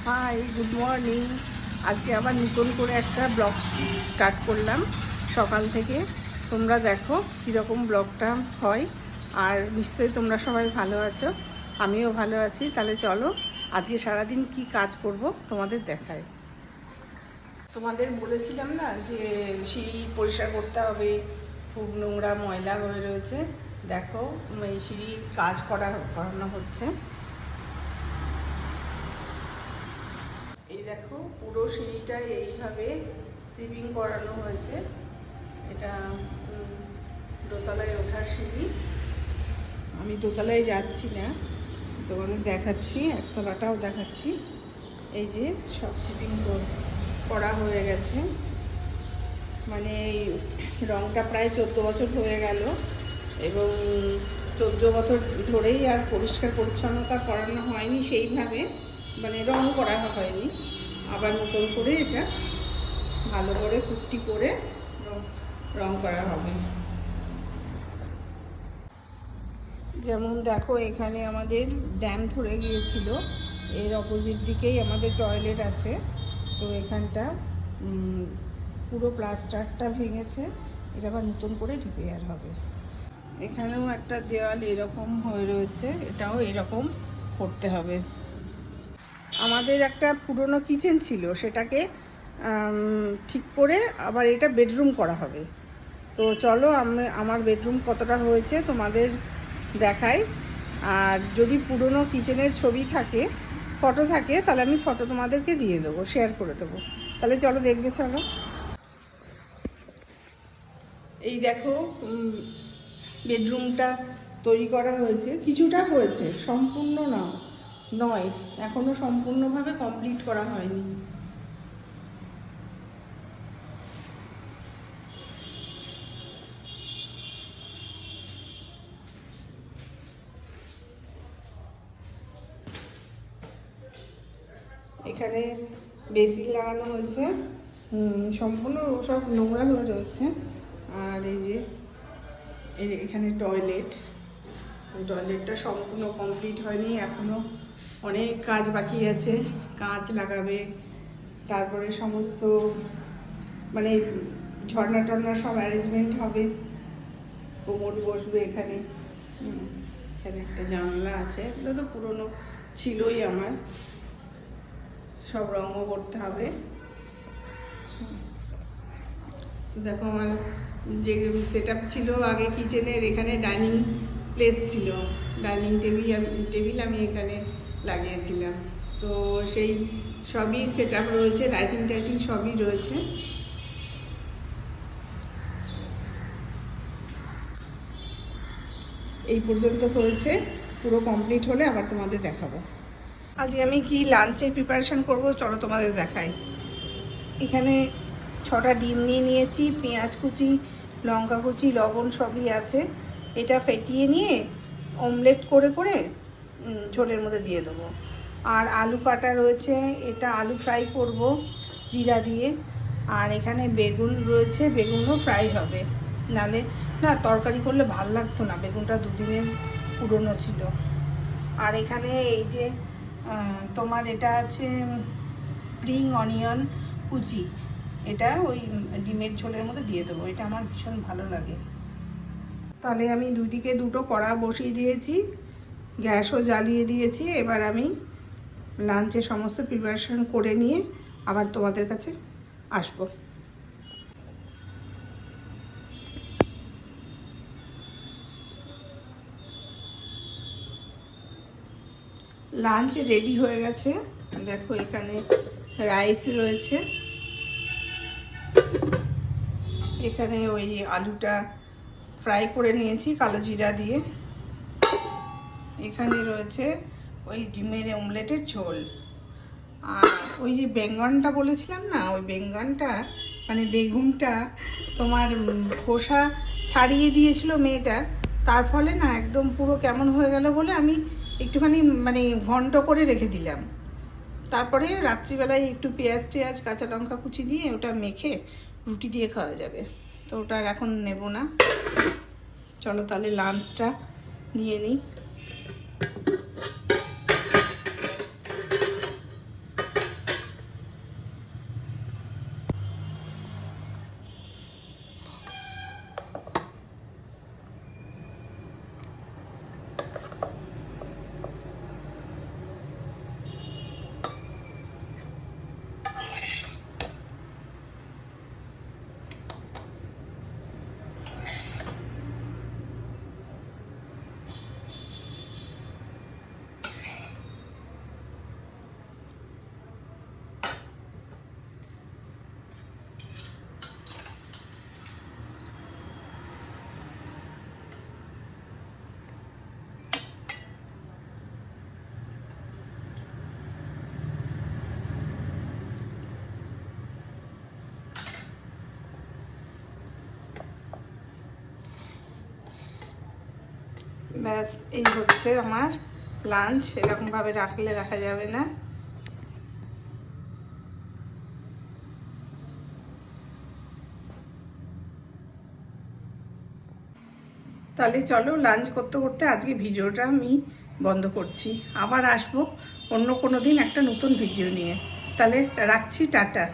High, good morning. আজকে আবার নতুন করে একটা ব্লগ স্টার্ট করলাম সকাল থেকে। তোমরা দেখো কীরকম ব্লগটা হয়, আর নিশ্চয়ই তোমরা সবাই ভালো আছো, আমিও ভালো আছি। তাহলে চলো আজকে সারাদিন কি কাজ করব তোমাদের দেখায়। তোমাদের বলেছিলাম না যে সিঁড়ি পরিষ্কার করতে হবে, খুব নোংরা ময়লা হয়ে রয়েছে। দেখো এই সিঁড়ির কাজ করানো হচ্ছে। এই দেখো পুরো সিঁড়িটা এইভাবে চিপিং করানো হয়েছে। এটা দোতলায় ওঠার সিঁড়ি। আমি দোতলায় যাচ্ছি না, তোমাদের দেখাচ্ছি, একতলাটাও দেখাচ্ছি। এই যে সব চিপিং করা হয়ে গেছে, মানে এই রঙটা প্রায় 14 বছর হয়ে গেল, এবং 14 বছর ধরেই আর পরিষ্কার পরিচ্ছন্নতা করানো হয়নি সেইভাবে, মানে রং করা হয়নি। আবার নতুন করে এটা ভালো করে পুট্টি করে রং করা হবে। যেমন দেখো এখানে আমাদের ড্যাম ধরে গিয়েছিল, এর অপোজিট দিকেই আমাদের টয়লেট আছে। তো এখানটা পুরো প্লাস্টারটা ভেঙেছে, এটা আবার নতুন করে রিপেয়ার হবে। এখানেও একটা দেওয়াল এরকম হয়ে রয়েছে, এটাও এরকম করতে হবে। আমাদের একটা পুরনো কিচেন ছিল, সেটাকে ঠিক করে আবার এটা বেডরুম করা হবে। তো চলো আমার বেডরুম কতটা হয়েছে তোমাদের দেখাই। আর যদি পুরনো কিচেনের ছবি থাকে, ফটো থাকে, তাহলে আমি ফটো তোমাদেরকে দিয়ে দেবো, শেয়ার করে দেবো। তাহলে চলো দেখবে। চলো, এই দেখো বেডরুমটা তৈরি করা হয়েছে, কিছুটা হয়েছে, সম্পূর্ণ নয়, এখনো সম্পূর্ণভাবে কমপ্লিট করা হয়নি। এখানে বেসিন লাগানো হয়েছে, সম্পূর্ণ সব নোংরা হয়ে রয়েছে। আর এই যে এখানে টয়লেট, তো টয়লেটটা সম্পূর্ণ কমপ্লিট হয়নি, এখনও অনেক কাজ বাকি আছে। কাঁচ লাগাবে, তারপরে সমস্ত মানে ঝর্ণা টর্না সব অ্যারেঞ্জমেন্ট হবে, কোমর বসবে এখানে। এখানে একটা জানলা আছে, এগুলো তো পুরনো ছিলই আমার, সব রঙও করতে হবে। দেখো আমার যে সেট আপ ছিল আগে কিচেনের, এখানে ডাইনিং প্লেস ছিল, ডাইনিং টেবিল আমি এখানে লাগিয়েছিলাম। তো সেই সবই সেট আপ রয়েছে, লাইটিং টাইটিং সবই রয়েছে। এই পর্যন্ত হয়েছে, পুরো কমপ্লিট হলে আবার তোমাদের দেখাবো। আজকে আমি কি লাঞ্চের প্রিপারেশান করব চলো তোমাদের দেখাই। এখানে 6টা ডিম নিয়ে নিয়েছি, পেঁয়াজ কুচি, লঙ্কা কুচি, লবণ সবই আছে। এটা ফেটিয়ে নিয়ে অমলেট করে করে ঝোলের মধ্যে দিয়ে দেবো। আর আলু কাটা রয়েছে, এটা আলু ফ্রাই করব জিরা দিয়ে। আর এখানে বেগুন রয়েছে, বেগুনও ফ্রাই হবে, নালে না তরকারি করলে ভাল লাগতো না, বেগুনটা 2 দিনের পুরনো ছিল। আর এখানে এই যে তোমার এটা আছে স্প্রিং অনিয়ন কুচি, এটা ওই ডিমের ঝোলের মধ্যে দিয়ে দেবো, এটা আমার ভীষণ ভালো লাগে। তাহলে আমি দুদিকে 2টো কড়া বসিয়ে দিয়েছি, গ্যাসও জ্বালিয়ে দিয়েছি। এবার আমি লাঞ্চে সমস্ত প্রিপারেশন করে নিয়ে আবার তোমাদের কাছে আসবো। লাঞ্চ রেডি হয়ে গেছে, দেখো এখানে রাইস রয়েছে, এখানে ওই আলুটা ফ্রাই করে নিয়েছি কালো জিরা দিয়ে, এখানে রয়েছে ওই ডিমের অমলেটের ঝোল। আর ওই যে বেঙ্গনটা বলেছিলাম না, ওই বেঙ্গনটা মানে বেগুনটা তোমার খোসা ছাড়িয়ে দিয়েছিল মেয়েটা, তার ফলে না একদম পুরো কেমন হয়ে গেল বলে আমি একটুখানি মানে ঘন্ট করে রেখে দিলাম। তারপরে রাত্রিবেলায় একটু পেঁয়াজ কাঁচা লঙ্কা কুচি দিয়ে ওটা মেখে রুটি দিয়ে খাওয়া যাবে। তো ওটা আর এখন নেব না, চলো তাহলে লাঞ্চটা নিয়ে নিই। ব্যাস এই হচ্ছে আমার লাঞ্চ। এরকমভাবে রাখলে দেখা যাবে না। তাহলে চলো লাঞ্চ করতে করতে আজকে ভিডিওটা আমি বন্ধ করছি। আবার আসবো অন্য কোনো দিন একটা নতুন ভিডিও নিয়ে। তাহলে রাখছি, টাটা।